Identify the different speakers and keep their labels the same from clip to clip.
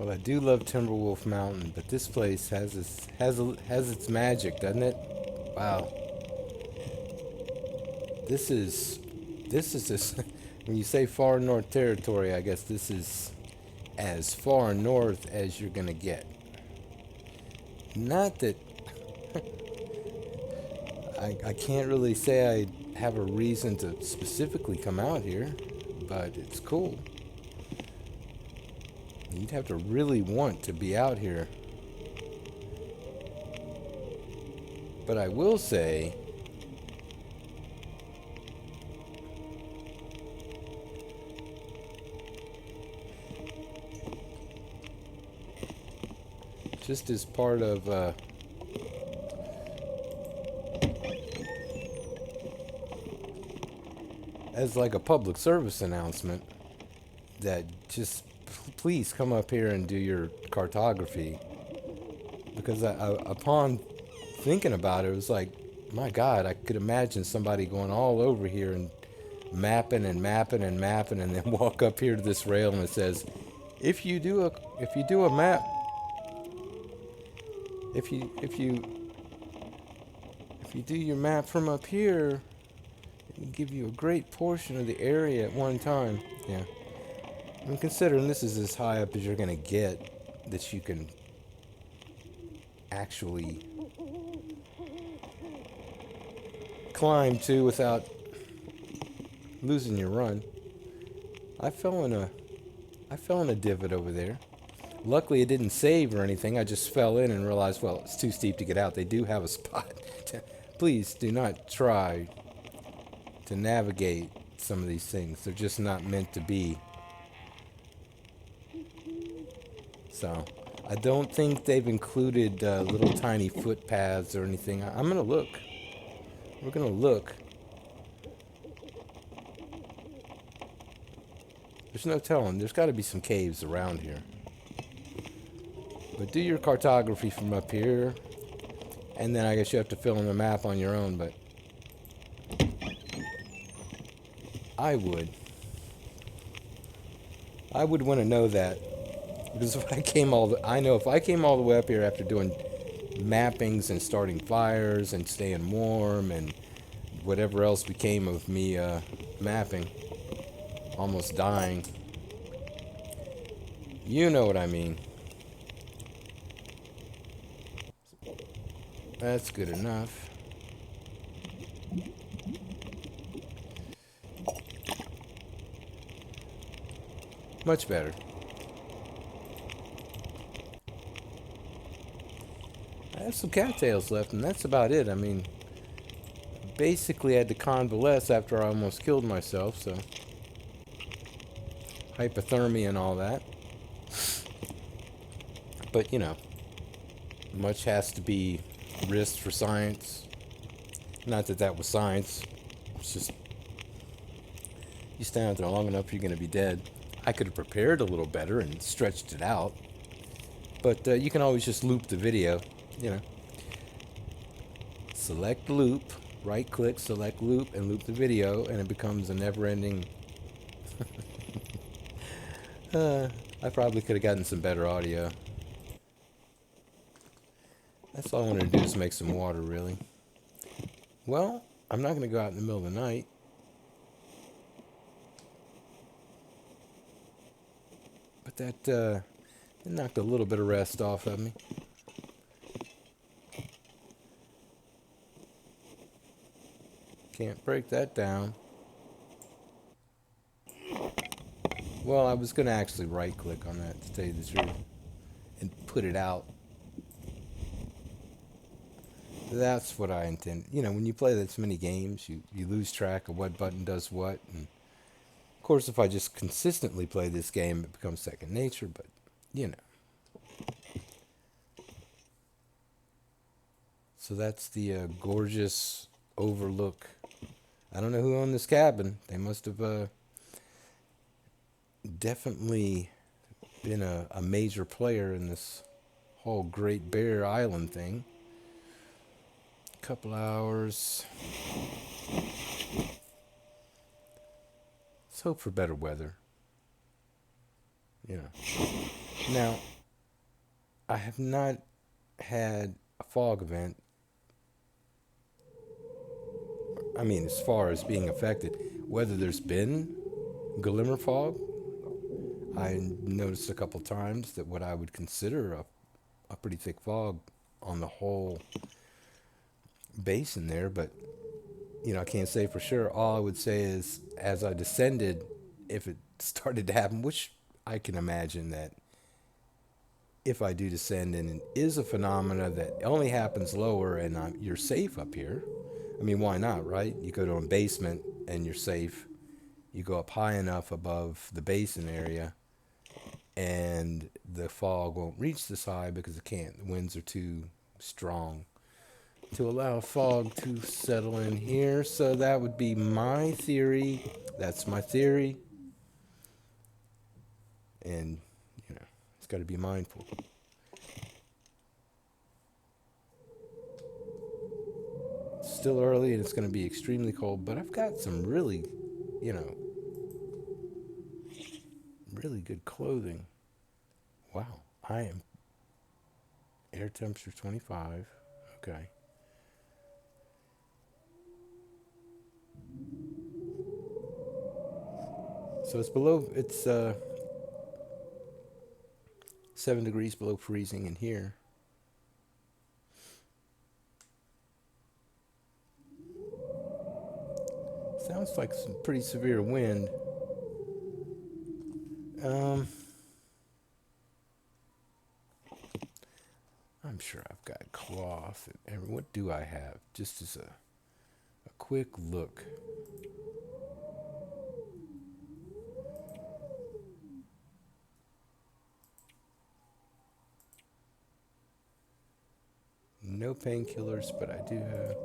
Speaker 1: Well, I do love Timberwolf Mountain, but this place has its magic, doesn't it? Wow, this is this. When you say far north territory, I guess this is as far north as you're gonna get. Not that I can't really say I have a reason to specifically come out here, but it's cool. You'd have to really want to be out here. But I will say, just as part of as like a public service announcement, that just please come up here and do your cartography, because upon thinking about it, it was like, my God, I could imagine somebody going all over here and mapping and mapping and mapping, and then walk up here to this rail and it says, if you do a map, if you if you if you do your map from up here, it will give you a great portion of the area at one time. Yeah. And considering this is as high up as you're gonna get, that you can actually climb to without losing your run. I fell in a I fell in a divot over there. Luckily, it didn't save or anything. I just fell in and realized, well, it's too steep to get out. They do have a spot. Please do not try to navigate some of these things. They're just not meant to be. So, I don't think they've included little tiny footpaths or anything. I'm gonna look. We're gonna look. There's no telling. There's got to be some caves around here. But do your cartography from up here, and then I guess you have to fill in the map on your own. But I would. I would want to know that, because if I came all the, I know if I came all the way up here after doing mappings and starting fires and staying warm and whatever else became of me mapping, almost dying. You know what I mean. That's good enough. Much better. I have some cattails left, and that's about it. I mean, basically, I had to convalesce after I almost killed myself, so hypothermia and all that. But, you know, much has to be risked for science. Not that that was science. It's just, you stand out there long enough, you're going to be dead. I could have prepared a little better and stretched it out. But you can always just loop the video, you know. Select loop, right click, select loop, and loop the video, and it becomes a never-ending... I probably could have gotten some better audio. That's all I wanted to do is make some water, really. Well, I'm not going to go out in the middle of the night. But that it knocked a little bit of rest off of me. Can't break that down. Well, I was going to actually right-click on that, to tell you the truth, and put it out. That's what I intend. You know, when you play this many games, you lose track of what button does what. And of course, if I just consistently play this game, it becomes second nature, but, you know. So that's the gorgeous overlook. I don't know who owned this cabin. They must have definitely been a major player in this whole Great Bear Island thing. Couple hours. Let's hope for better weather. You know. Now, I have not had a fog event. I mean, as far as being affected, whether there's been glimmer fog, I noticed a couple times that what I would consider a pretty thick fog on the whole basin there, but I can't say for sure. All I would say is as I descended, if it started to happen, which I can imagine that if I do descend and it is a phenomena that only happens lower and you're safe up here. I mean, why not, right? You go to a basement and you're safe. You go up high enough above the basin area and the fog won't reach this high because it can't. The winds are too strong to allow fog to settle in here. So that would be my theory. That's my theory. And, it's got to be mindful. It's still early and it's going to be extremely cold, but I've got some really, you know, really good clothing. Wow. I am air temperature 25. Okay. So it's 7 degrees below freezing in here. Sounds like some pretty severe wind. Um, I'm sure I've got cloth. And what do I have? Just as a quick look. No painkillers, but I do have.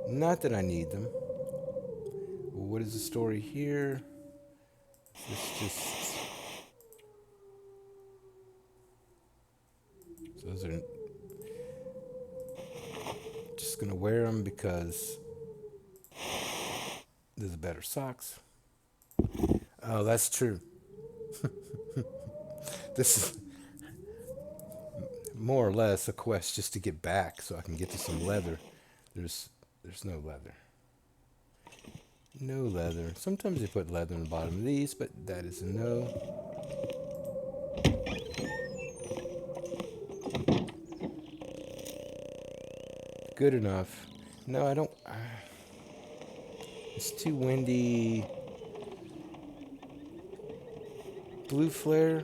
Speaker 1: Not that I need them. What is the story here? It's just. So those are. Just gonna wear them because there's better socks. Oh, that's true. This is more or less a quest just to get back so I can get to some leather. There's no leather. No leather. Sometimes they put leather in the bottom of these, but that is a no. Good enough. No, I don't. It's too windy. Blue flare.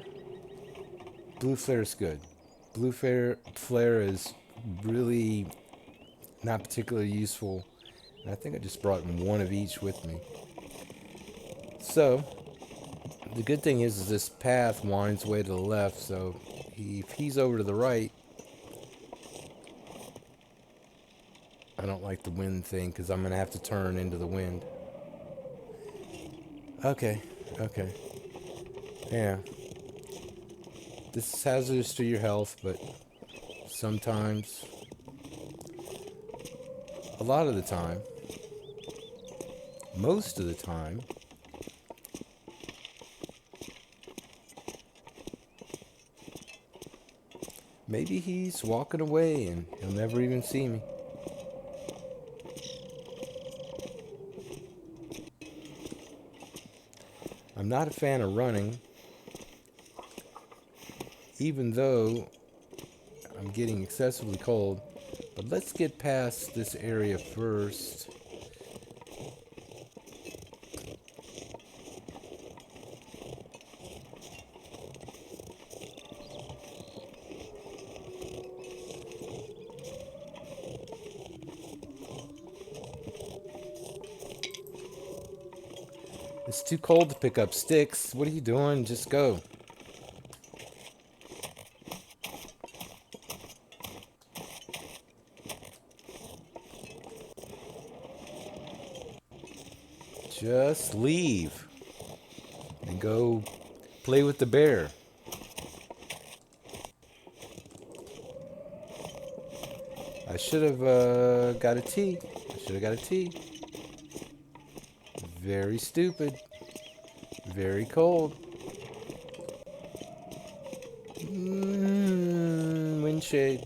Speaker 1: Blue flare is good. Flare is really not particularly useful. And I think I just brought one of each with me. So, the good thing is this path winds way to the left, so if he's over to the right, I don't like the wind thing because I'm going to have to turn into the wind. Okay. Yeah. This is hazardous to your health, but sometimes, a lot of the time, most of the time, maybe he's walking away and he'll never even see me. I'm not a fan of running, even though I'm getting excessively cold. But let's get past this area first. It's too cold to pick up sticks. What are you doing? Just go. Just leave and go play with the bear. I should have got a tea. Very stupid. Very cold. green shade.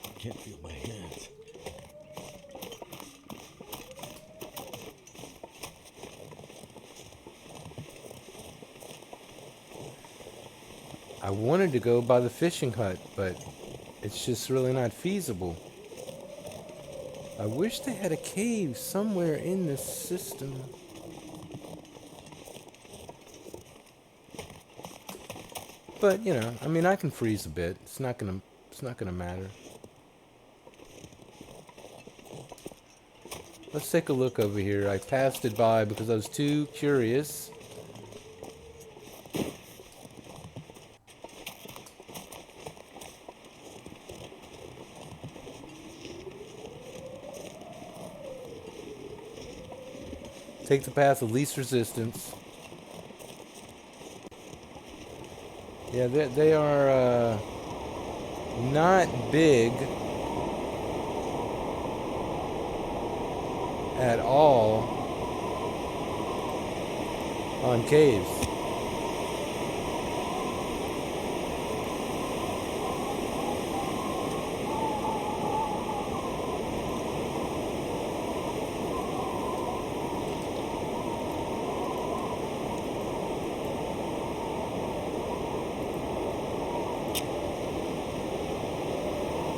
Speaker 2: I can't feel my hands.
Speaker 1: I wanted to go by the fishing hut, but it's just really not feasible. I wish they had a cave somewhere in this system. But, you know, I mean, I can freeze a bit. It's not gonna matter. Let's take a look over here. I passed it by because I was too curious. Take the path of least resistance. Yeah, they are not big at all on caves.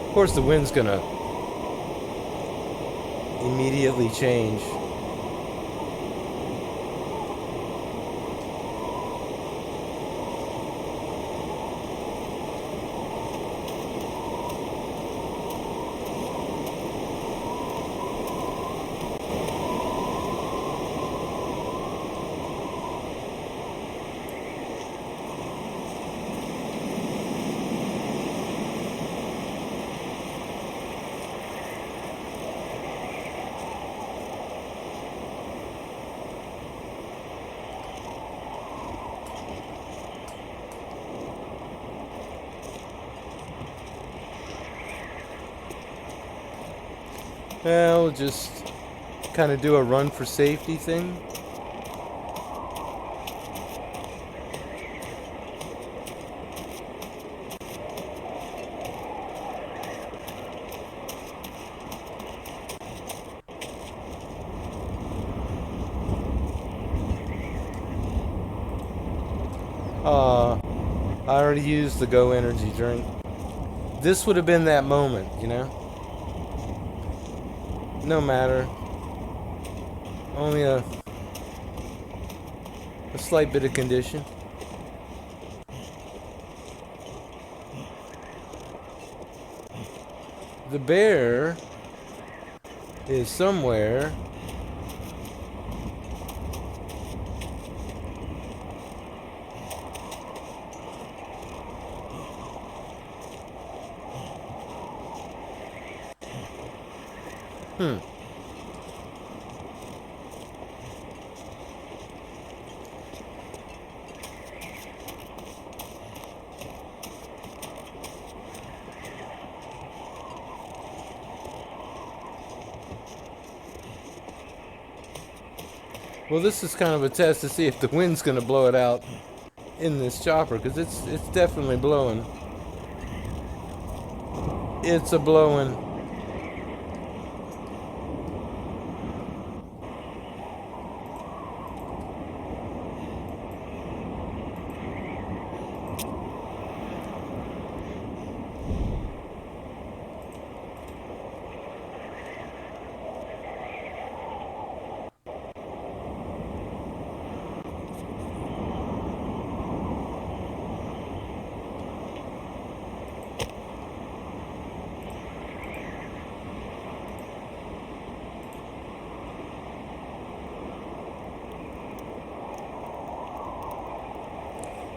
Speaker 1: Of course, the wind's gonna immediately change. Well, we'll just kind of do a run for safety thing. I already used the Go energy drink. This would have been that moment, you know? No matter. Only a slight bit of condition. The bear is somewhere. Well, this is kind of a test to see if the wind's going to blow it out in this chopper, because it's definitely blowing. It's a blowing.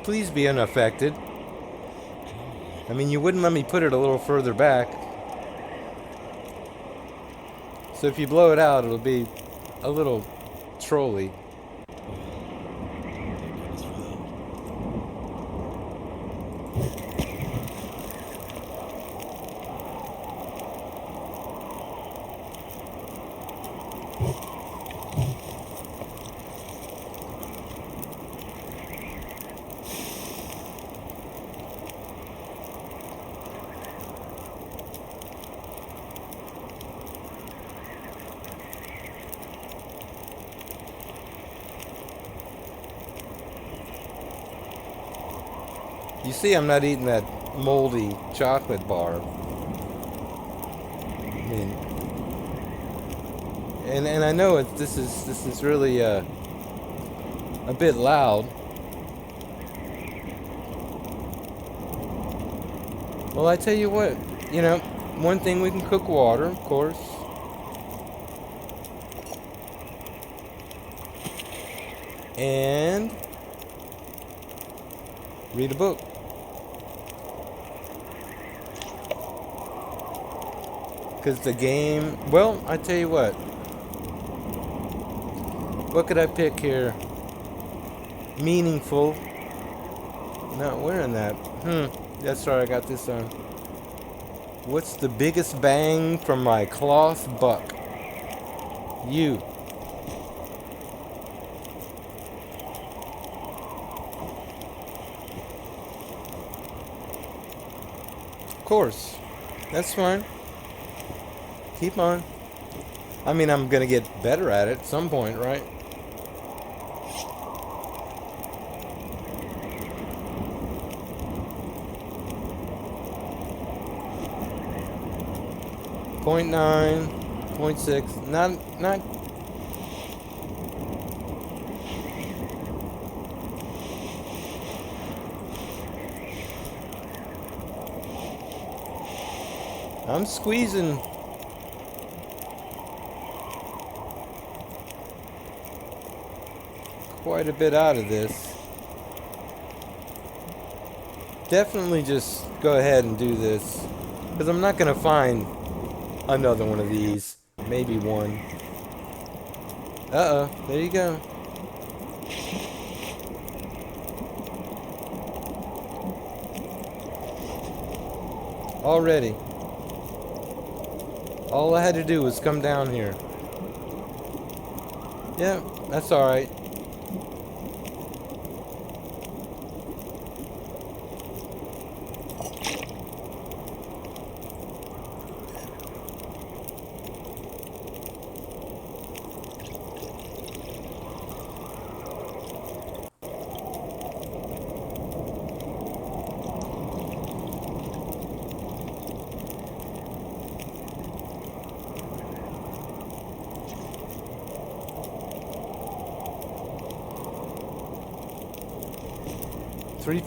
Speaker 1: Please be unaffected. I mean, you wouldn't let me put it a little further back. So if you blow it out, it'll be a little trolly. You see, I'm not eating that moldy chocolate bar. I mean, and I know this is really a bit loud. Well, I tell you what, one thing, we can cook water, of course. And read a book. Because the game, well, I tell you what could I pick here? Meaningful. Not wearing that. That's right, I got this on. What's the biggest bang from my cloth buck? You. Of course. That's fine. Keep on. I mean, I'm gonna get better at it at some point, right? .9, 0.6, not. I'm squeezing. Quite a bit out of this. Definitely just go ahead and do this, because I'm not gonna find another one of these. Maybe one. Uh-oh, there you go. Already. All I had to do was come down here. Yeah, that's alright.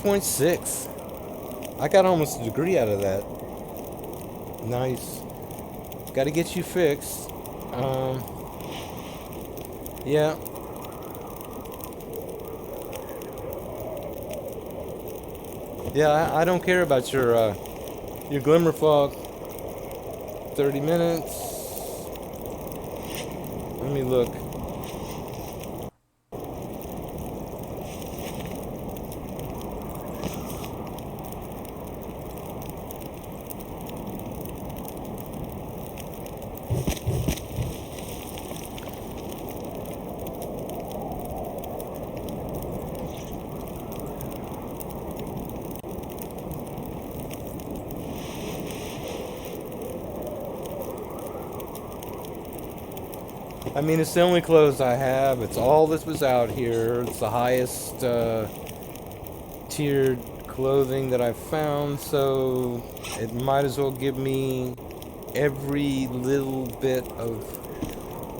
Speaker 1: .6. I got almost a degree out of that. Nice. Got to get you fixed. Yeah. Yeah, I don't care about your glimmer fog. 30 minutes. Let me look. I mean, it's the only clothes I have. It's all that was out here. It's the highest tiered clothing that I've found, so it might as well give me every little bit of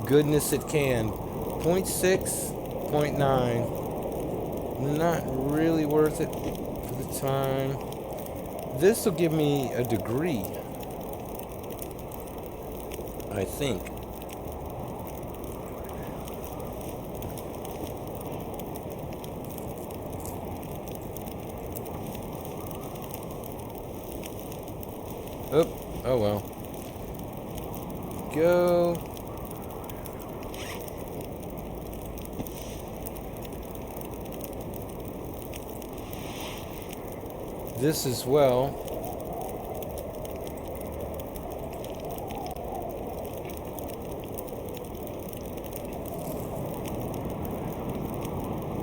Speaker 1: goodness it can. 0.6, 0.9. Not really worth it for the time. This will give me a degree, I think. Oh well. Go. This as well.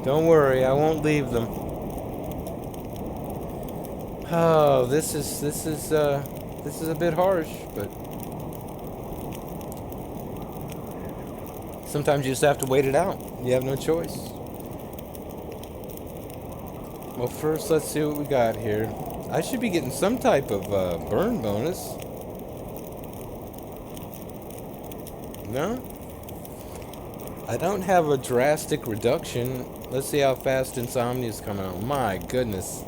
Speaker 1: Don't worry, I won't leave them. Oh, this is a bit harsh, but sometimes you just have to wait it out. You have no choice. Well, first, let's see what we got here. I should be getting some type of burn bonus. No? I don't have a drastic reduction. Let's see how fast insomnia is coming out. My goodness.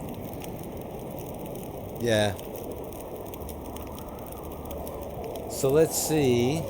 Speaker 1: Yeah. So let's see.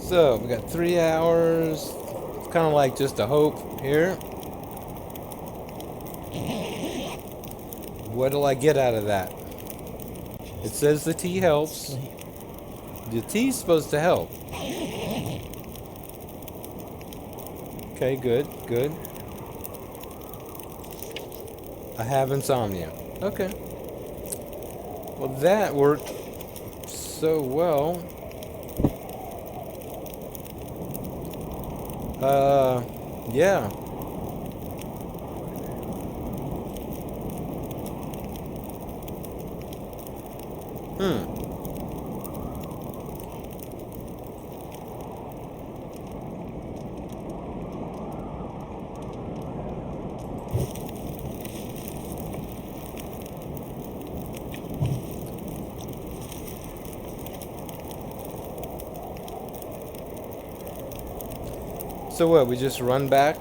Speaker 1: So, we got 3 hours. It's kind of like just a hope here. What do I get out of that? It says the tea helps. The tea's supposed to help. Okay, good, good. I have insomnia. Okay. Well, that worked so well. Yeah. So what, we just run back?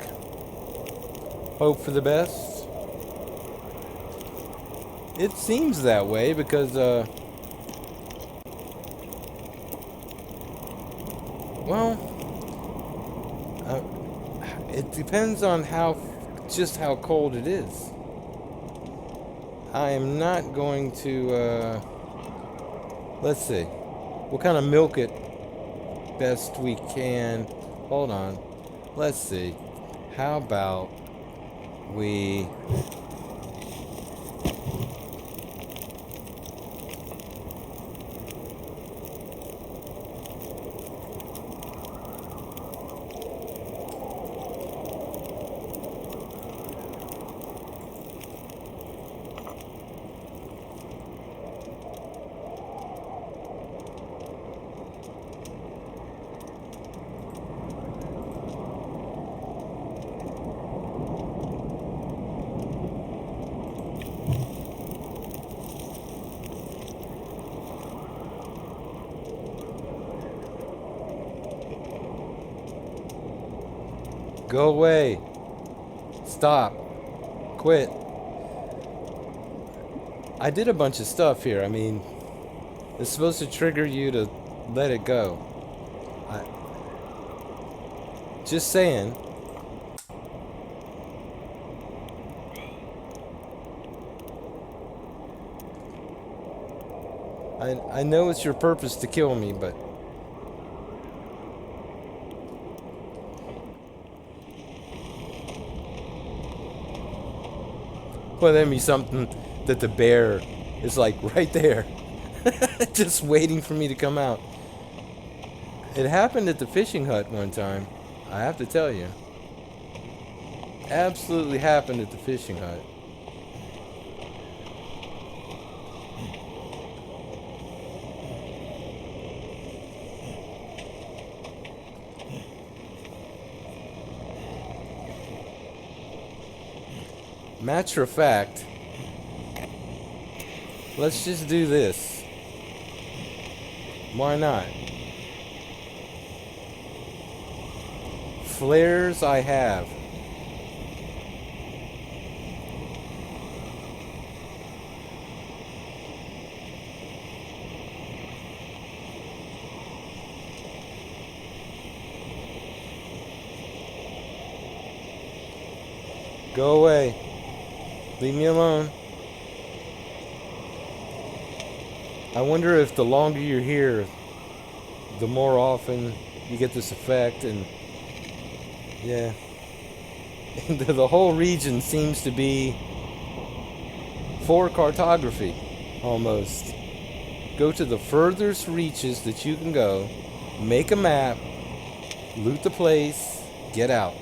Speaker 1: Hope for the best? It seems that way because, well, it depends on just how cold it is. I am not going to, let's see. We'll kind of milk it best we can. Hold on. Let's see. How about we... Go away. Stop. Quit. I did a bunch of stuff here. I mean, it's supposed to trigger you to let it go. Just saying. I know it's your purpose to kill me, but... Well, that'd be something that the bear is like right there. Just waiting for me to come out. It happened at the fishing hut one time. I have to tell you. Absolutely happened at the fishing hut. Matter of fact, let's just do this. Why not? Flares I have. Go away. Leave me alone. I wonder if the longer you're here, the more often you get this effect, and yeah. And the whole region seems to be for cartography, almost. Go to the furthest reaches that you can go, make a map, loot the place, get out.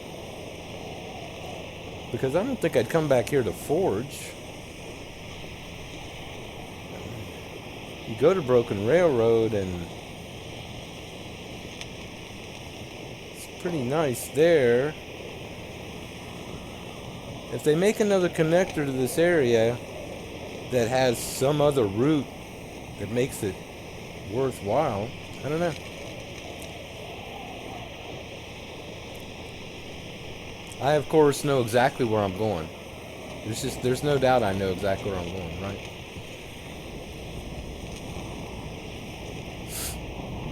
Speaker 1: Because I don't think I'd come back here to forge. You go to Broken Railroad and it's pretty nice there. If they make another connector to this area that has some other route that makes it worthwhile, I don't know. I, of course, know exactly where I'm going. There's no doubt I know exactly where I'm going, right?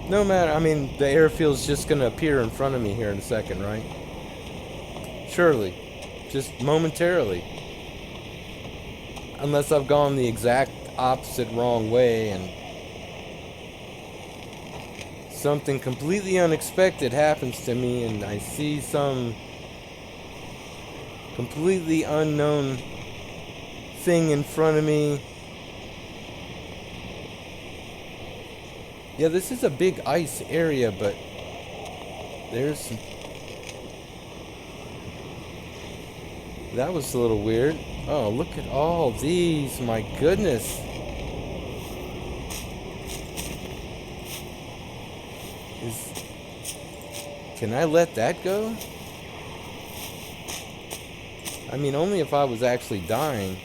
Speaker 1: No matter, I mean, the airfield's just gonna appear in front of me here in a second, right? Surely. Just momentarily. Unless I've gone the exact opposite wrong way and something completely unexpected happens to me and I see some completely unknown thing in front of me. Yeah, this is a big ice area, but there's... That was a little weird. Oh, look at all these. My goodness. Can I let that go? I mean, only if I was actually dying.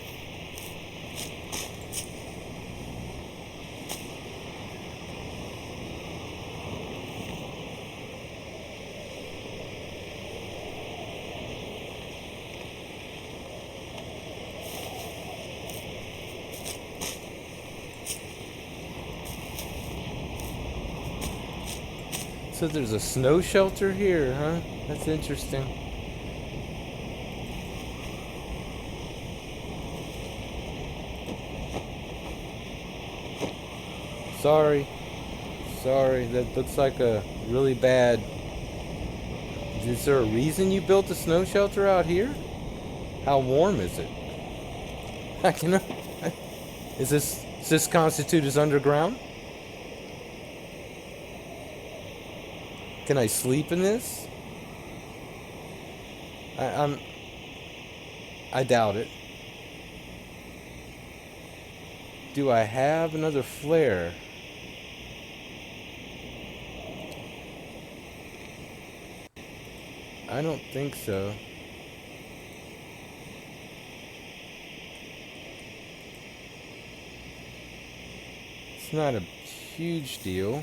Speaker 1: So there's a snow shelter here, huh? That's interesting. Sorry, that looks like a really bad... Is there a reason you built a snow shelter out here? How warm is it? I can... Does this constitute as underground? Can I sleep in this? I doubt it. Do I have another flare? I don't think so. It's not a huge deal.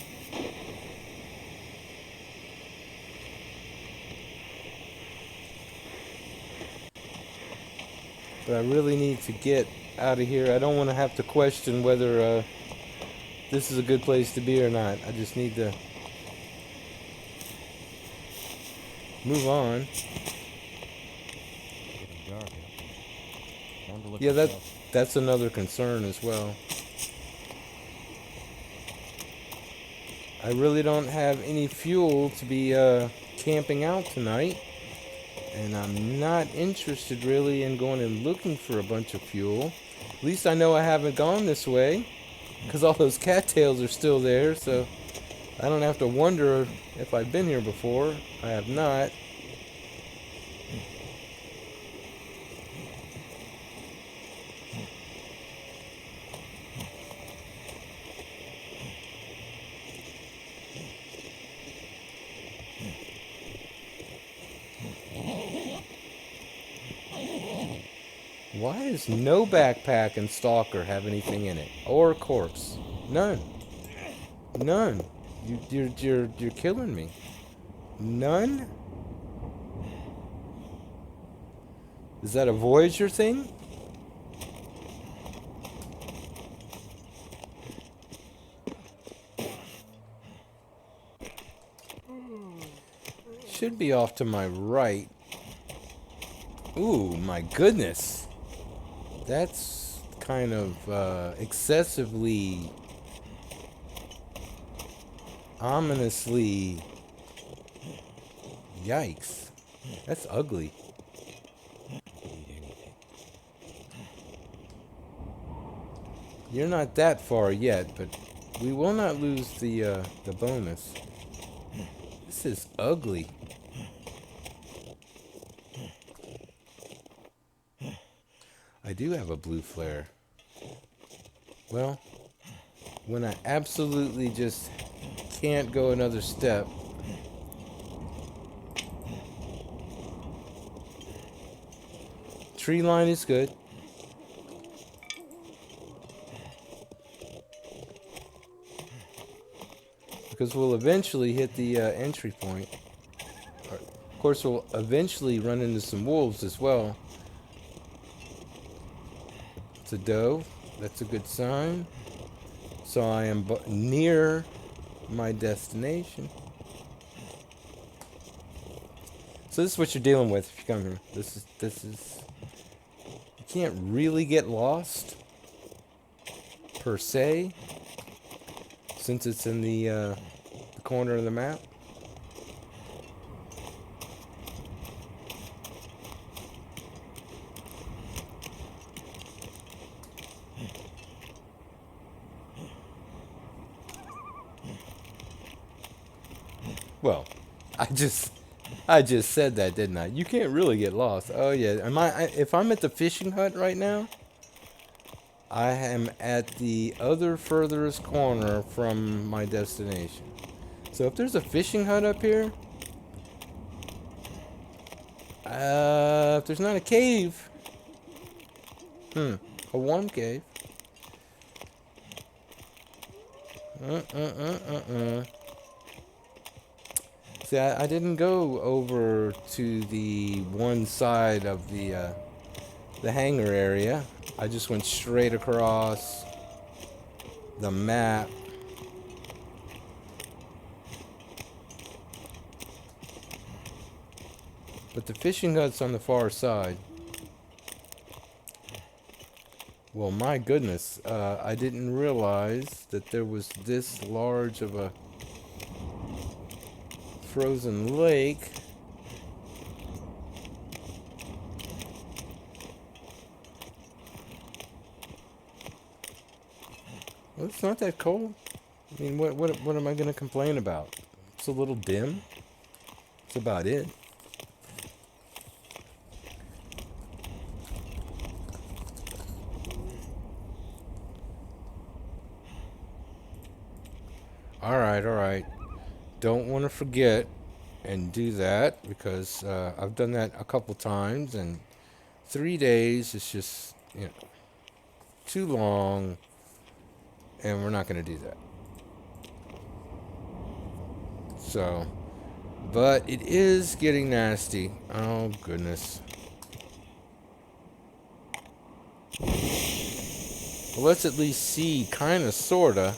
Speaker 1: But I really need to get out of here. I don't want to have to question whether this is a good place to be or not. I just need to move on. Yeah, that's another concern as well. I really don't have any fuel to be camping out tonight. And I'm not interested really in going and looking for a bunch of fuel. At least I know I haven't gone this way, because all those cattails are still there, so I don't have to wonder if I've been here before. I have not. Why does no backpack and stalker have anything in it? Or a corpse? None. None. You're killing me. None? Is that a Voyager thing? Should be off to my right. Ooh, my goodness. That's kind of excessively, ominously. Yikes. That's ugly.
Speaker 2: Eat anything.
Speaker 1: You're not that far yet, but we will not lose the bonus. This is ugly. I do have a blue flare. Well, when I absolutely just can't go another step, tree line is good. Because we'll eventually hit the entry point. Of course, we'll eventually run into some wolves as well. It's a doe. That's a good sign. So I am near my destination. So this is what you're dealing with if you come here. This is you can't really get lost per se, since it's in the corner of the map. Well, I just said that, didn't I? You can't really get lost. Oh yeah, if I'm at the fishing hut right now, I am at the other furthest corner from my destination. So if there's a fishing hut up here, if there's not a cave, a warm cave. See, I didn't go over to the one side of the hangar area. I just went straight across the map. But the fishing hut's on the far side. Well, my goodness, I didn't realize that there was this large of a frozen lake. Well, it's not that cold. I mean, what am I going to complain about? It's a little dim. That's about it. All right, all right. Don't want to forget and do that, because I've done that a couple times, and 3 days is just, too long, and we're not going to do that. So, but it is getting nasty. Oh, goodness. Well, let's at least see, kind of, sort of,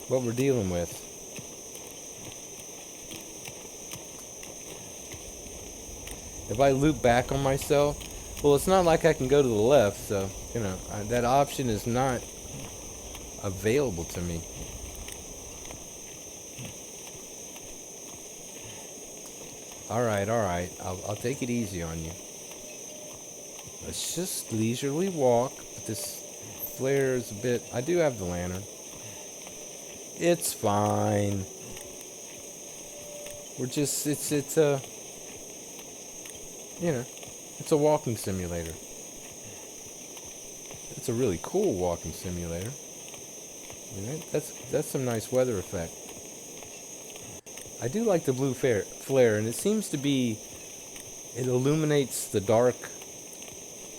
Speaker 1: what we're dealing with. If I loop back on myself, well, it's not like I can go to the left, so, that option is not available to me. All right, I'll take it easy on you. Let's just leisurely walk, but this flare is a bit... I do have the lantern. It's fine. We're just... It's a... it's a walking simulator. It's a really cool walking simulator. That's some nice weather effect. I do like the blue flare, and it seems to be... It illuminates the dark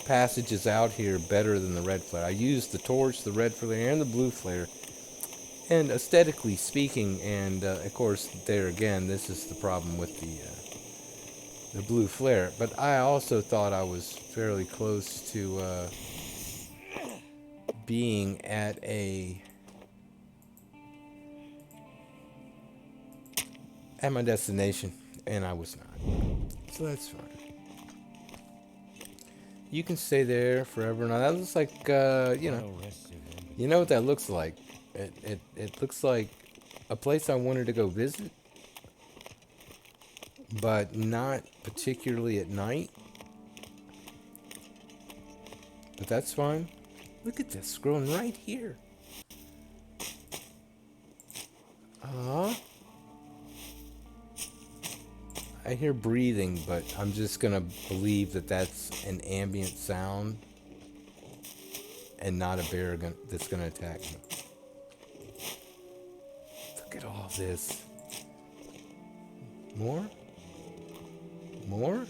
Speaker 1: passages out here better than the red flare. I used the torch, the red flare, and the blue flare. And aesthetically speaking, and of course, there again, this is the problem with the blue flare. But I also thought I was fairly close to being at my destination, and I was not. So that's fine. You can stay there forever. Now that looks like,
Speaker 2: Well rested woman.
Speaker 1: you know what that looks like. It looks like a place I wanted to go visit, but not particularly at night. But that's fine. Look at this growing right here. Uh, I hear breathing, but I'm just gonna believe that that's an ambient sound and not a bear that's gonna attack me. Look at all this. More? More?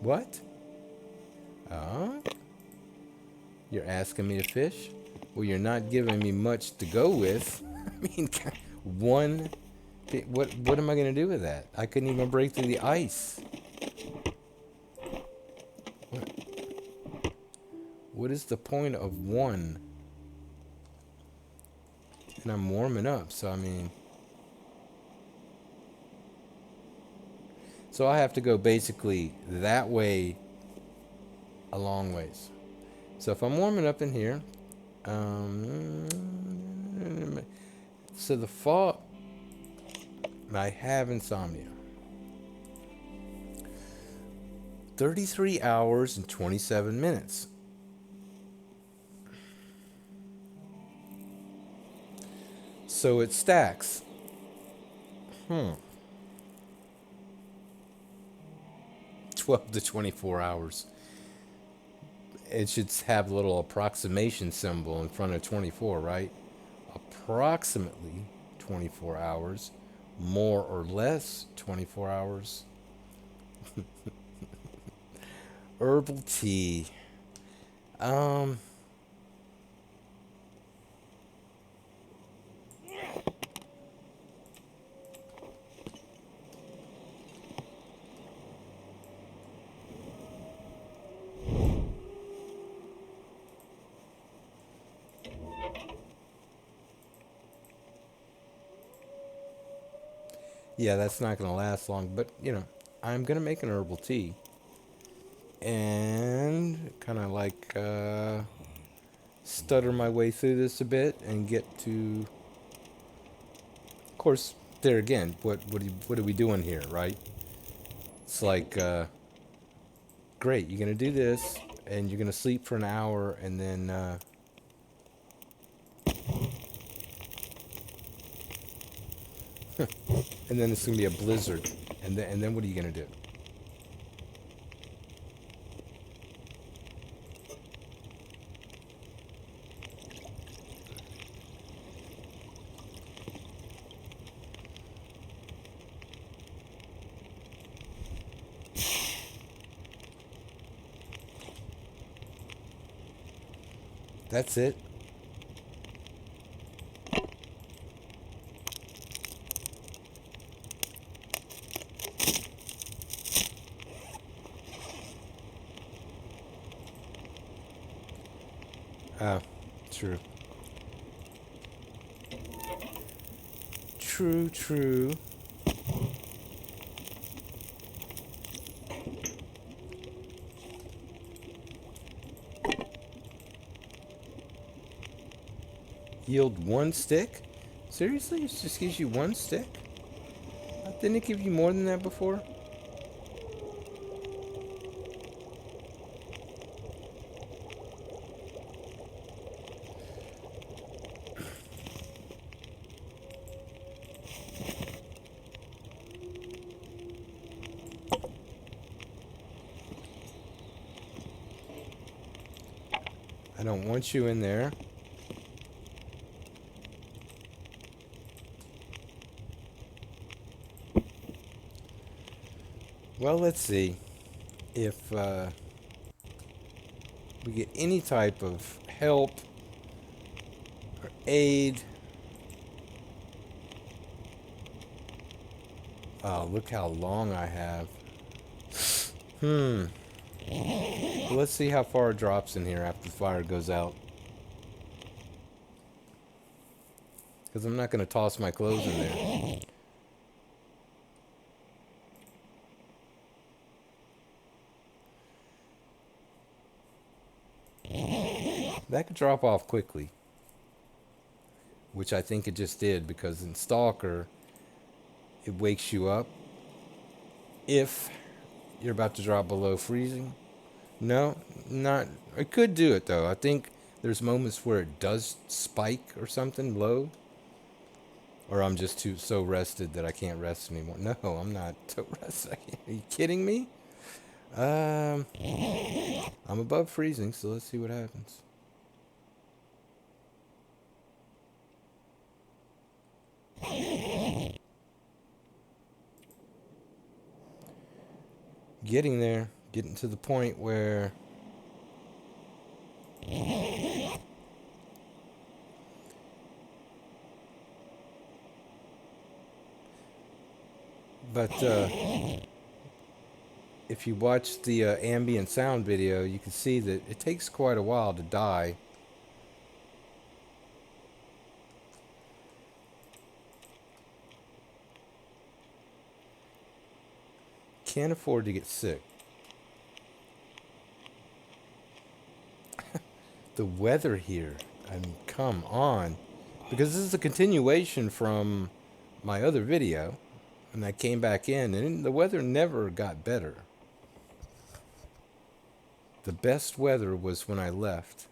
Speaker 1: What? Oh? You're asking me to fish? Well, you're not giving me much to go with. I mean, one. What am I gonna do with that? I couldn't even break through the ice. What? What is the point of one? And I'm warming up, so I mean. So I have to go basically that way a long ways. So if I'm warming up in here, so the fall, I have insomnia. 33 hours and 27 minutes. So it stacks. 12 to 24 hours. It should have a little approximation symbol in front of 24, right? Approximately 24 hours. More or less 24 hours. Herbal tea. Um, yeah, that's not going to last long, but I'm going to make an herbal tea and kind of like stutter my way through this a bit and get to, of course, there again, what are we doing here, right? It's like, great, you're going to do this and you're going to sleep for an hour and then, and then it's going to be a blizzard. And then what are you going to do? That's it. Ah, true. True, true. Yield one stick? Seriously? It just gives you one stick? Didn't it give you more than that before? I don't want you in there. Well, let's see if we get any type of help or aid. Oh, look how long I have. Well, let's see how far it drops in here after the fire goes out. Because I'm not going to toss my clothes in there. That could drop off quickly, which I think it just did, because in Stalker, it wakes you up if you're about to drop below freezing. No, not. It could do it though. I think there's moments where it does spike or something low, or I'm just too so rested that I can't rest anymore. No, I'm not so rested. Are you kidding me? Um, I'm above freezing, so let's see what happens. Getting there, getting to the point where but if you watch the ambient sound video, you can see that it takes quite a while to die. Can't afford to get sick. The weather here, I mean, come on. Because this is a continuation from my other video, and I came back in, and the weather never got better. The best weather was when I left.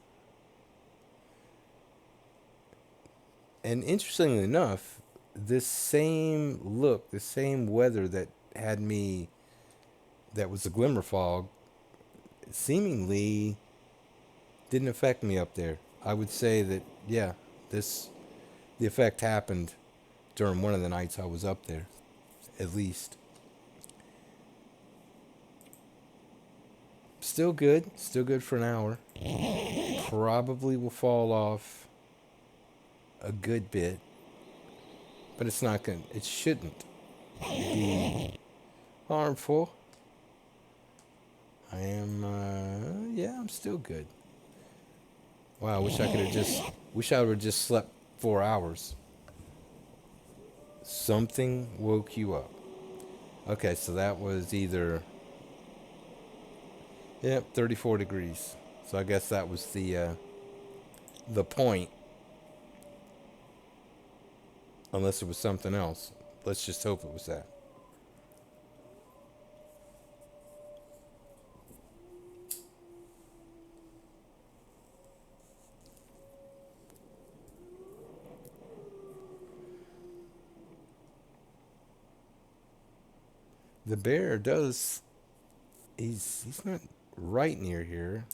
Speaker 1: And interestingly enough, this same look, the same weather that had me, that was a glimmer fog, seemingly didn't affect me up there. I would say that, yeah, the effect happened during one of the nights I was up there, at least. Still good for an hour. Probably will fall off a good bit, but it shouldn't be harmful. I'm still good. Wow, I wish I would have just slept 4 hours. Something woke you up. Okay, so that was either, yep, 34 degrees. So I guess that was the point. Unless it was something else. Let's just hope it was that. The bear does. He's not right near here.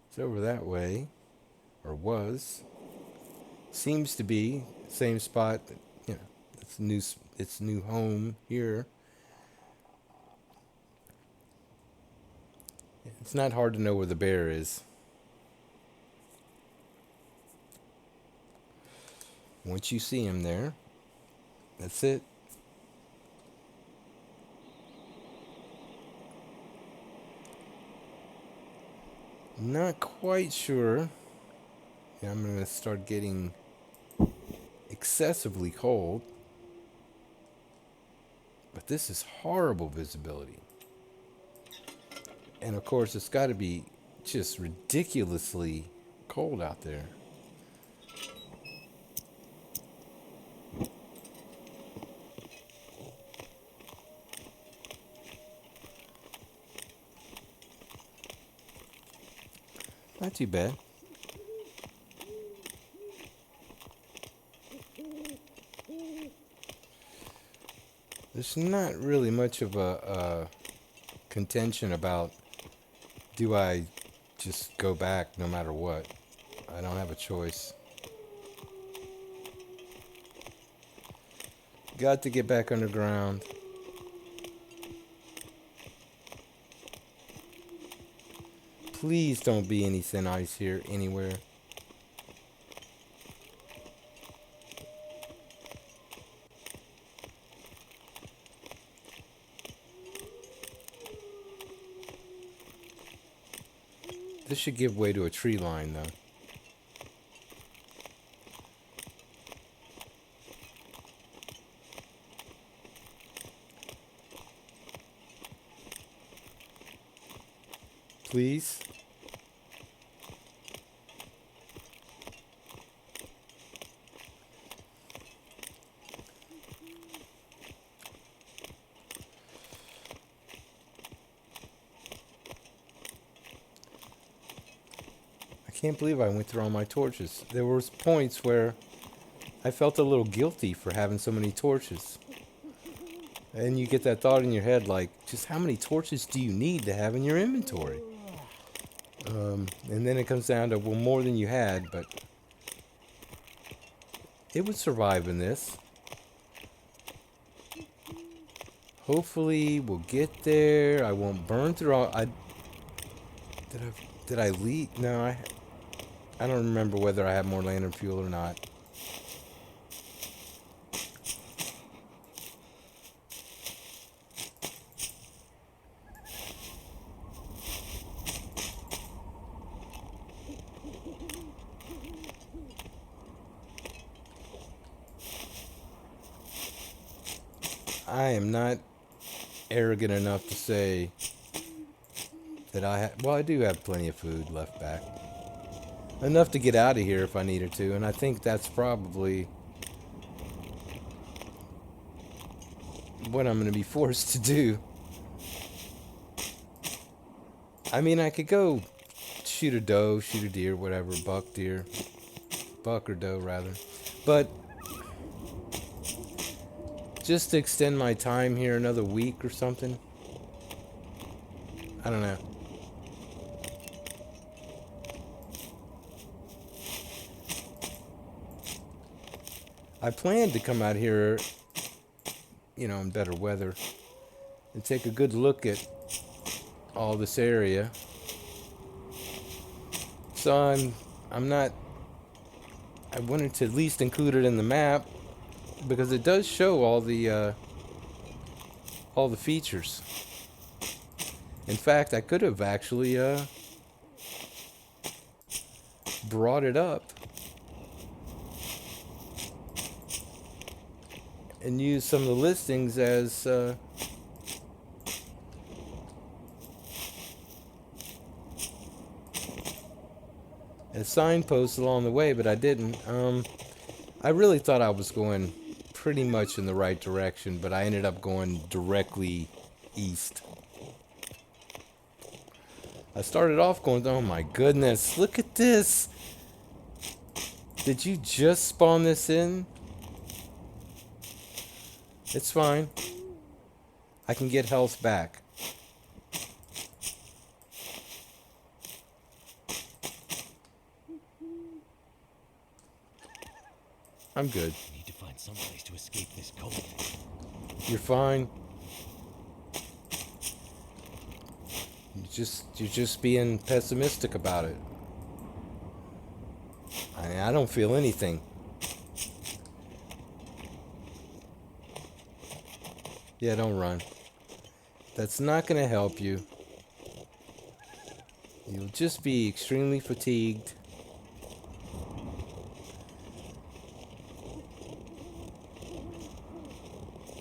Speaker 1: It's over that way, or was. Seems to be same spot. You know, its new home here. It's not hard to know where the bear is. Once you see him there, that's it. Not quite sure. Yeah, I'm gonna start getting excessively cold. But this is horrible visibility. And of course, it's got to be just ridiculously cold out there. Not too bad. There's not really much of a contention about, do I just go back no matter what? I don't have a choice. Got to get back underground. Please don't be any thin ice here anywhere. This should give way to a tree line, though. Please. I can't believe I went through all my torches. There was points where I felt a little guilty for having so many torches. And you get that thought in your head, like, just how many torches do you need to have in your inventory? And then it comes down to, well, more than you had, but it would survive in this. Hopefully, we'll get there. I won't burn through all. Did I leave? No, I don't remember whether I have more lantern fuel or not. I am not arrogant enough to say that well, I do have plenty of food left back. Enough to get out of here if I needed to, and I think that's probably what I'm going to be forced to do. I mean, I could go shoot a doe, shoot a deer, whatever, buck or doe rather. But just to extend my time here another week or something. I don't know. I planned to come out here, in better weather and take a good look at all this area. So I wanted to at least include it in the map because it does show all the features. In fact, I could have actually brought it up and used some of the listings as signposts along the way, but I didn't. I really thought I was going pretty much in the right direction, but I ended up going directly east. I started off going, oh my goodness, look at this. Did you just spawn this in? It's fine. I can get health back. I'm good.
Speaker 2: I need to find some place to escape this cold.
Speaker 1: You're fine. You're just being pessimistic about it. I don't feel anything. Yeah, don't run. That's not going to help you. You'll just be extremely fatigued.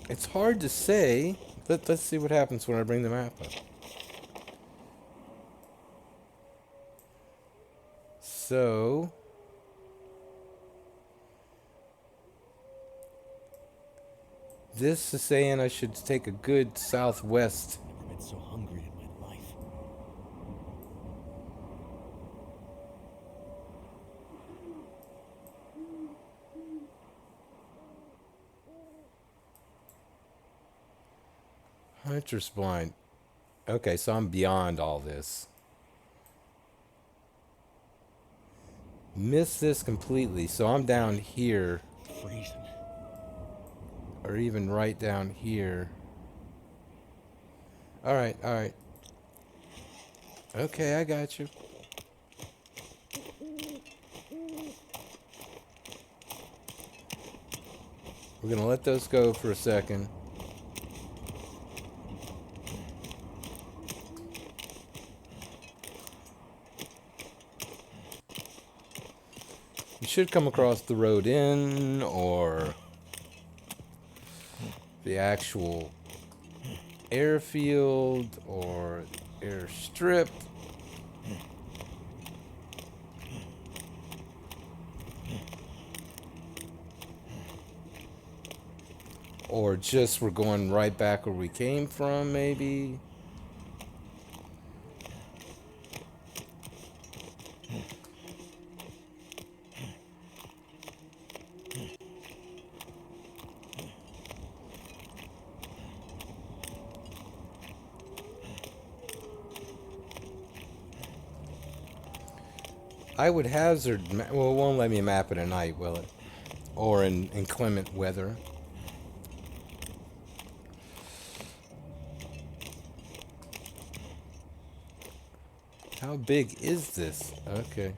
Speaker 1: It's hard to say. Let's see what happens when I bring the map up. So, this is saying I should take a good southwest.
Speaker 2: Never been so hungry in my life.
Speaker 1: Hunter's blind. Okay, so I'm beyond all this. Missed this completely, so I'm down here.
Speaker 2: Freezing.
Speaker 1: Or even right down here. Alright, alright. Okay, I got you. We're gonna let those go for a second. You should come across the road in, or the actual airfield, or airstrip. Or just we're going right back where we came from, maybe. I would hazard, well, it won't let me map it at night, will it? Or in inclement weather. How big is this? Okay.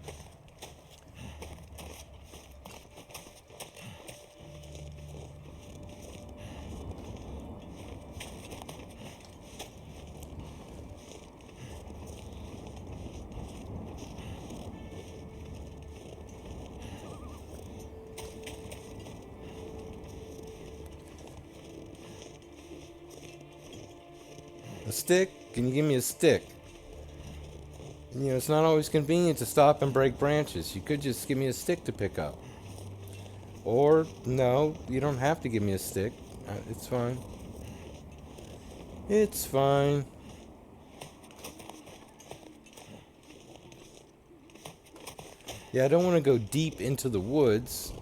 Speaker 1: A stick? Can you give me a stick? You know, it's not always convenient to stop and break branches. You could just give me a stick to pick up. Or, no, you don't have to give me a stick. It's fine. It's fine. Yeah, I don't want to go deep into the woods.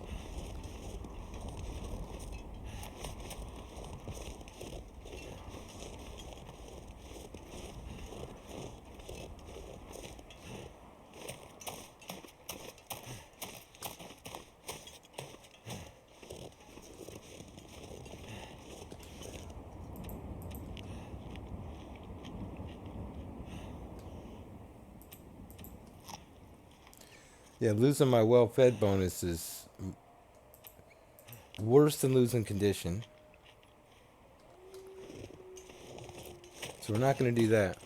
Speaker 1: Yeah, losing my well-fed bonus is worse than losing condition. So we're not going to do that.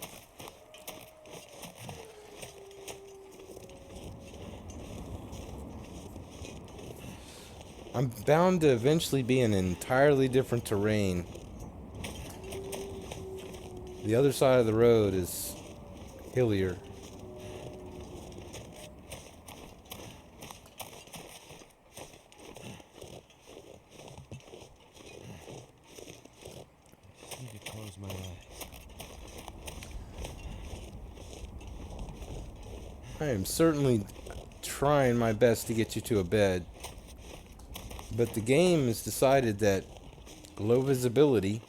Speaker 1: I'm bound to eventually be in entirely different terrain. The other side of the road is hillier.
Speaker 2: I need to close my eyes.
Speaker 1: I am certainly trying my best to get you to a bed. But the game has decided that low visibility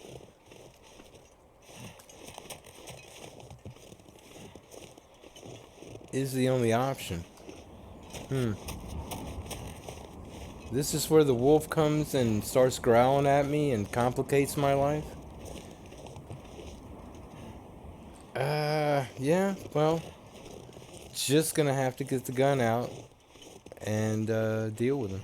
Speaker 1: is the only option. This is where the wolf comes and starts growling at me and complicates my life? Yeah, well, just gonna have to get the gun out and deal with him.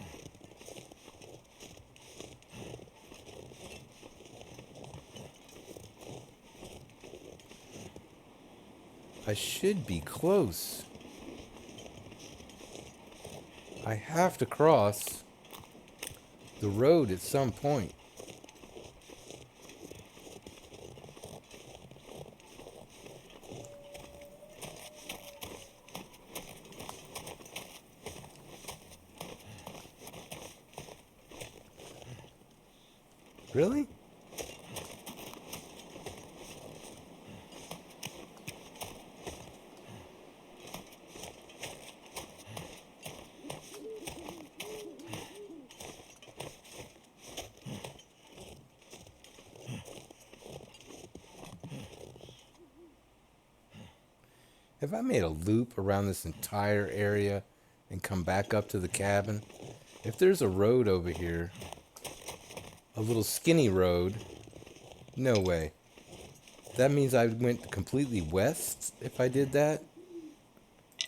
Speaker 1: I should be close. I have to cross the road at some point. Really? Have I made a loop around this entire area and come back up to the cabin? If there's a road over here, a little skinny road, no way. That means I went completely west if I did that? I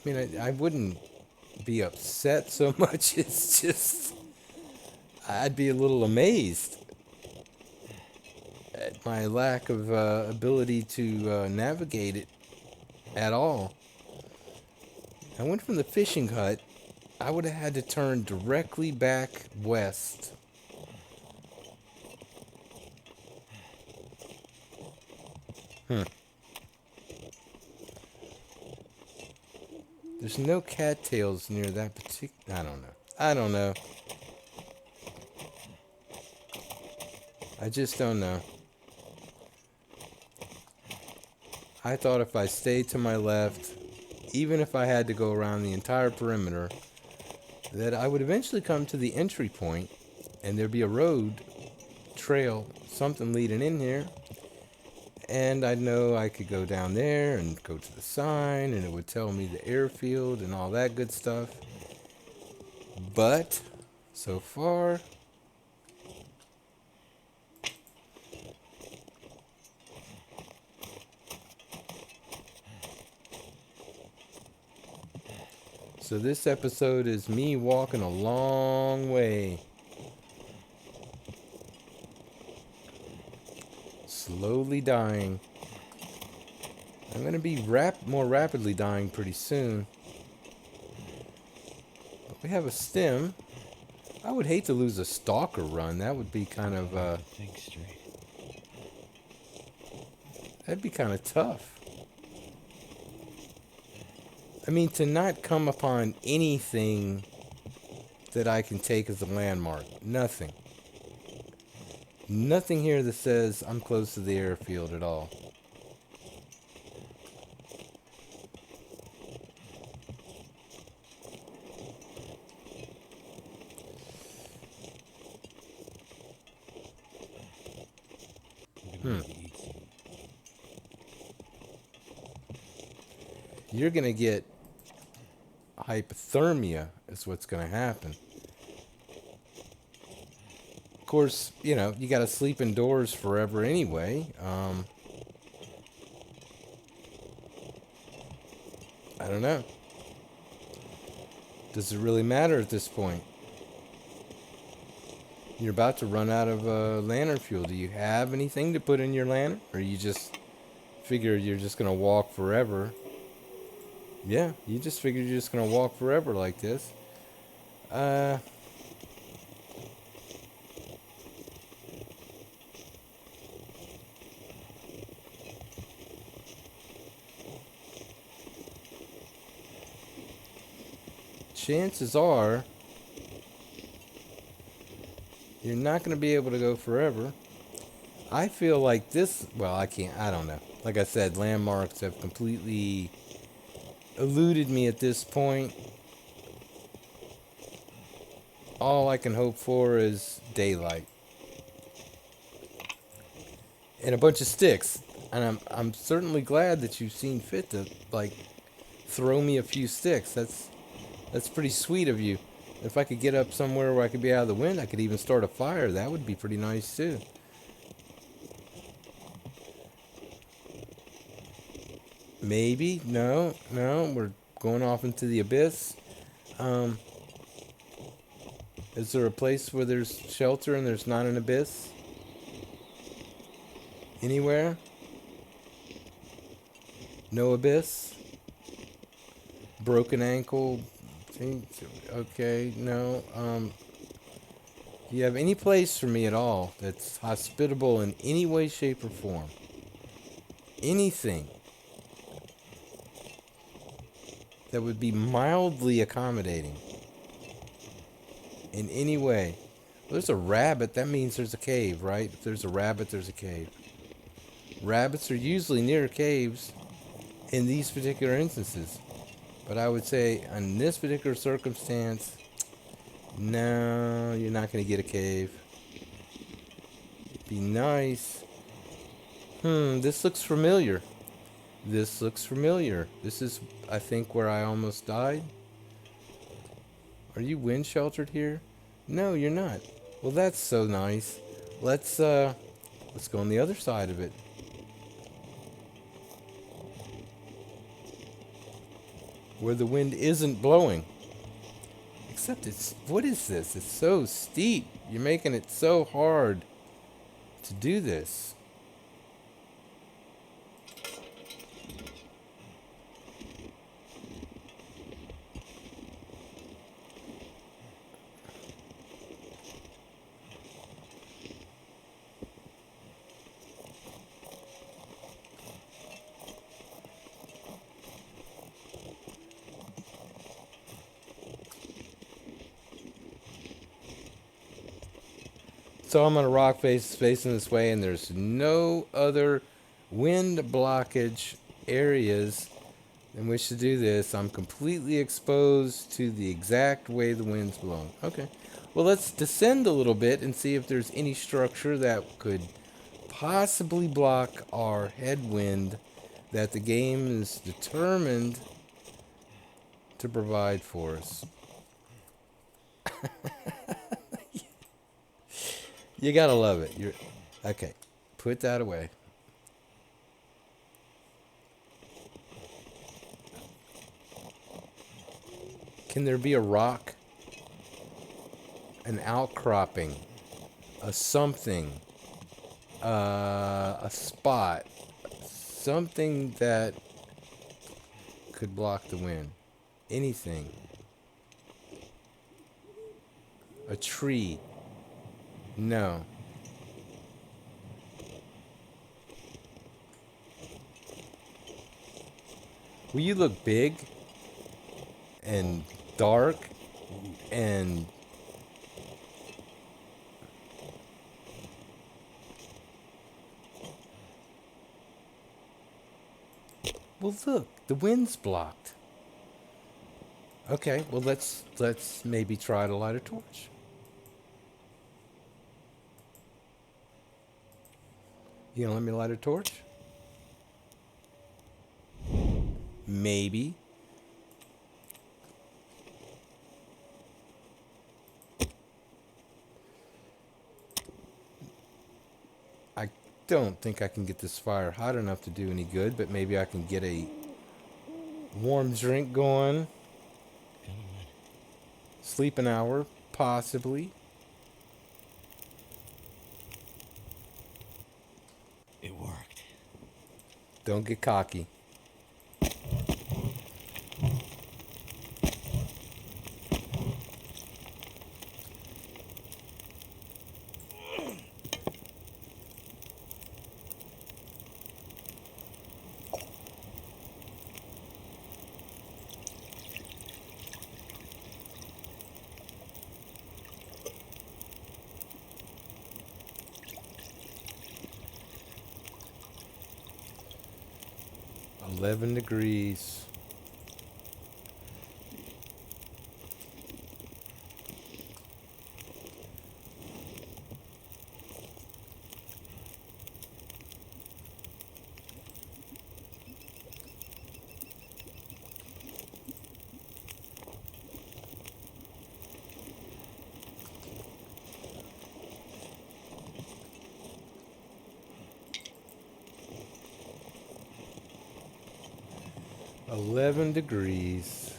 Speaker 1: mean, I wouldn't be upset so much. It's just, I'd be a little amazed at my lack of ability to navigate it at all. I went from the fishing hut. I would have had to turn directly back west. There's no cattails near that particular... I don't know. I just don't know. I thought if I stayed to my left, even if I had to go around the entire perimeter, that I would eventually come to the entry point and there'd be a road, trail, something leading in here. And I'd know I could go down there and go to the sign and it would tell me the airfield and all that good stuff. But so far, so this episode is me walking a long way. Slowly dying. I'm going to be more rapidly dying pretty soon. But we have a stem. I would hate to lose a stalker run. That would be kind of,
Speaker 2: Think straight.
Speaker 1: that'd be kind of tough. I mean, to not come upon anything that I can take as a landmark. Nothing. Nothing here that says I'm close to the airfield at all. You're going to get hypothermia is what's going to happen. Of course, you know, you got to sleep indoors forever anyway. I don't know. Does it really matter at this point? You're about to run out of lantern fuel. Do you have anything to put in your lantern? Or you just figure you're just going to walk forever? Yeah, you just figured you're just going to walk forever like this. Chances are you're not going to be able to go forever. I feel like this, well, I don't know. Like I said, landmarks have completely eluded me at this point. All I can hope for is daylight. And a bunch of sticks. And I'm certainly glad that you've seen fit to, like, throw me a few sticks. That's pretty sweet of you. If I could get up somewhere where I could be out of the wind, I could even start a fire. That would be pretty nice too. Maybe. No. We're going off into the abyss. Is there a place where there's shelter and there's not an abyss? Anywhere? No abyss? Broken ankle? Okay, no. Do you have any place for me at all that's hospitable in any way, shape, or form? Anything that would be mildly accommodating in any way? Well, there's a rabbit. That means there's a cave, right? If there's a rabbit, there's a cave. Rabbits are usually near caves in these particular instances. But I would say, in this particular circumstance, no, you're not going to get a cave. It'd be nice. This looks familiar. This is, I think, where I almost died. Are you wind sheltered here? No, you're not. Well, that's so nice. Let's go on the other side of it. Where the wind isn't blowing. Except what is this? It's so steep. You're making it so hard to do this. So I'm on a rock face facing this way, and there's no other wind blockage areas in which to do this. I'm completely exposed to the exact way the wind's blowing. Okay. Well, let's descend a little bit and see if there's any structure that could possibly block our headwind that the game is determined to provide for us. You gotta love it. You're okay. Put that away. Can there be a rock, an outcropping, a something, a spot, something that could block the wind? Anything. A tree. No. Well, you look big and dark and well, look, the wind's blocked. Okay, well let's maybe try to light a torch. You gonna let me light a torch? Maybe. I don't think I can get this fire hot enough to do any good, but maybe I can get a warm drink going. Sleep an hour, possibly.
Speaker 2: It worked.
Speaker 1: Don't get cocky. $11 degrees. $11 degrees.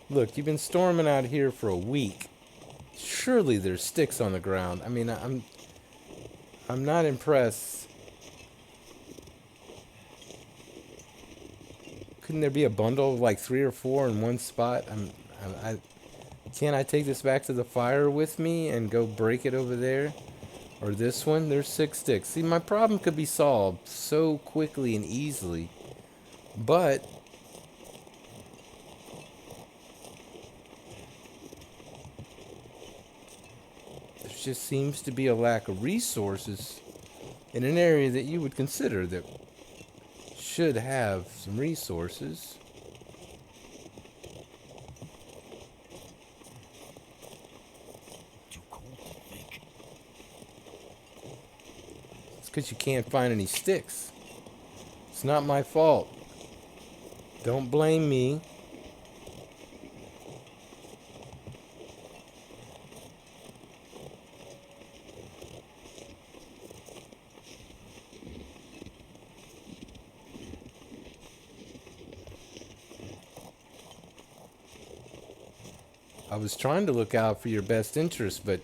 Speaker 1: Look, you've been storming out here for a week. Surely there's sticks on the ground. I mean, I'm not impressed. Couldn't there be a bundle of like 3 or 4 in one spot? Can't I take this back to the fire with me and go break it over there? Or this one? There's 6 sticks. See, my problem could be solved so quickly and easily. But there just seems to be a lack of resources in an area that you would consider that should have some resources.
Speaker 2: Too cold to think.
Speaker 1: It's because you can't find any sticks. It's not my fault. Don't blame me. I was trying to look out for your best interest, but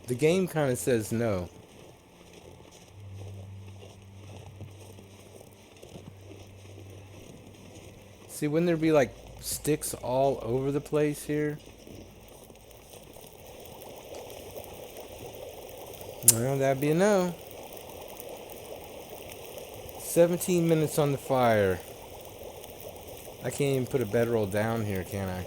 Speaker 1: the game kind of says no. See, wouldn't there be like sticks all over the place here. Well, that'd be a no. 17 minutes on the fire. I can't even put a bedroll down here, can I?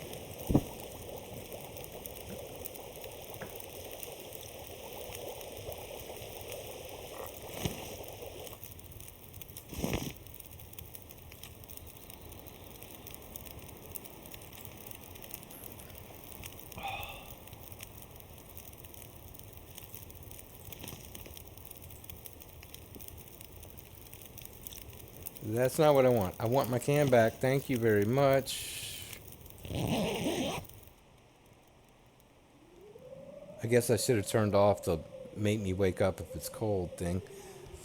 Speaker 1: That's not what I want. I want my can back. Thank you very much. I guess I should have turned off the make me wake up if it's cold thing.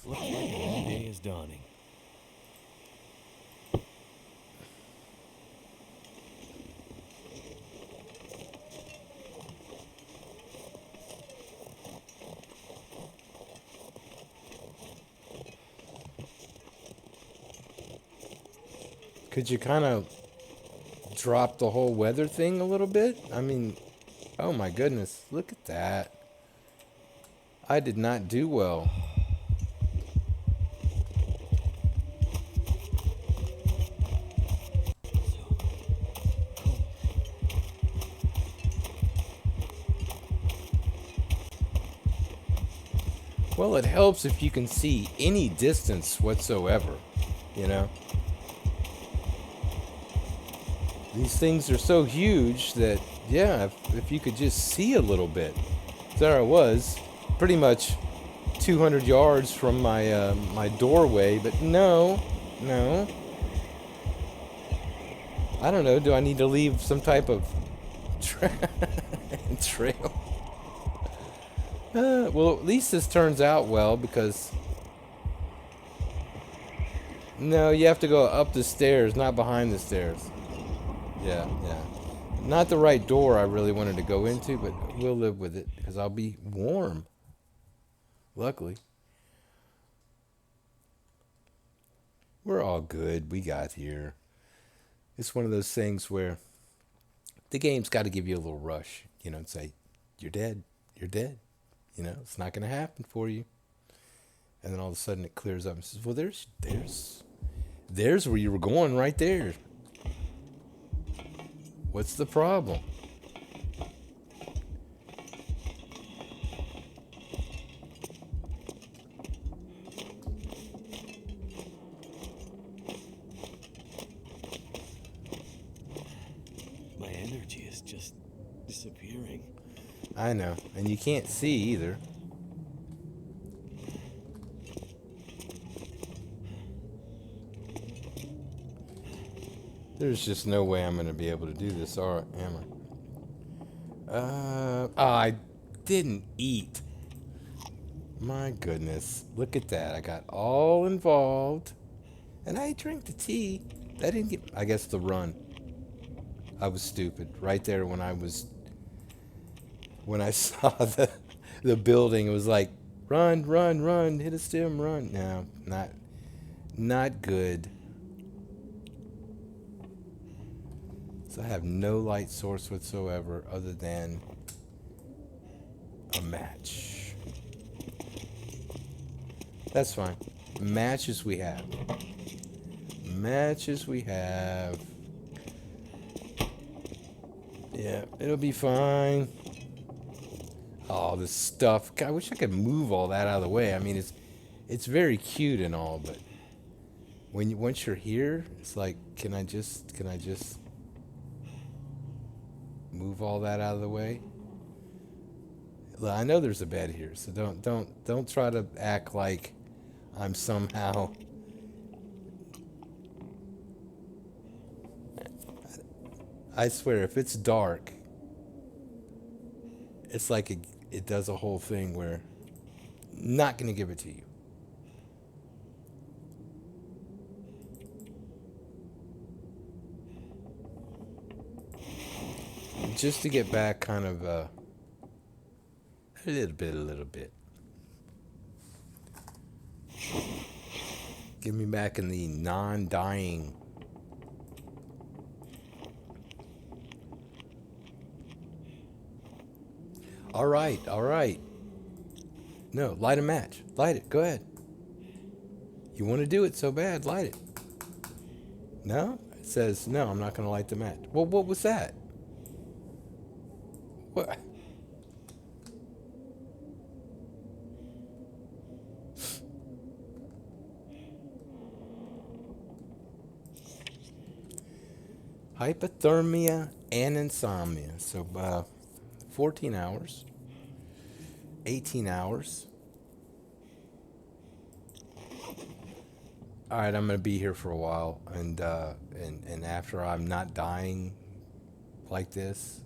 Speaker 2: Looks like a new day is dawning.
Speaker 1: Could you kind of drop the whole weather thing a little bit? I mean, oh my goodness, look at that. I did not do well. Well, it helps if you can see any distance whatsoever, you know? These things are so huge that, yeah, if you could just see a little bit. There I was, pretty much 200 yards from my my doorway, but no. I don't know, do I need to leave some type of trail? Well, at least this turns out well because... No, you have to go up the stairs, not behind the stairs. Yeah. Not the right door I really wanted to go into, but we'll live with it because I'll be warm. Luckily. We're all good. We got here. It's one of those things where the game's got to give you a little rush, you know, and say, you're dead. You're dead. You know, it's not going to happen for you. And then all of a sudden it clears up and says, well, there's where you were going right there. What's the problem?
Speaker 2: My energy is just disappearing.
Speaker 1: I know. And you can't see either. There's just no way I'm going to be able to do this, am I? I didn't eat. My goodness. Look at that. I got all involved. And I drank the tea. That didn't get... I guess the run. I was stupid. Right there when I saw the building, it was like, run, hit a stem, run. No, not good. So I have no light source whatsoever other than a match. That's fine. Matches we have. Yeah, it'll be fine. Oh, this stuff. God, I wish I could move all that out of the way. I mean, it's very cute and all, but once you're here, it's like, can I just move all that out of the way? Well, I know there's a bed here, so don't try to act like I'm somehow... I swear, if it's dark, it's like it does a whole thing where not going to give it to you. Just to get back kind of a little bit. Get me back in the non-dying All right, all right. No, light a match. Light it. Go ahead. You want to do it so bad, light it. No? It says, no, I'm not going to light the match. Well, what was that? What? Hypothermia and insomnia. So, 14 hours, 18 hours. All right, I'm going to be here for a while. And after I'm not dying like this,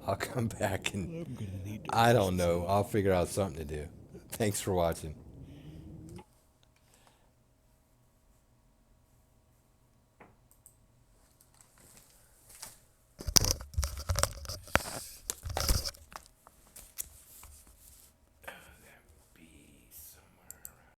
Speaker 1: I'll come back and
Speaker 2: I'm gonna need to
Speaker 1: I
Speaker 2: rest
Speaker 1: don't know.
Speaker 2: soon.
Speaker 1: I'll figure out something to do. Thanks for watching.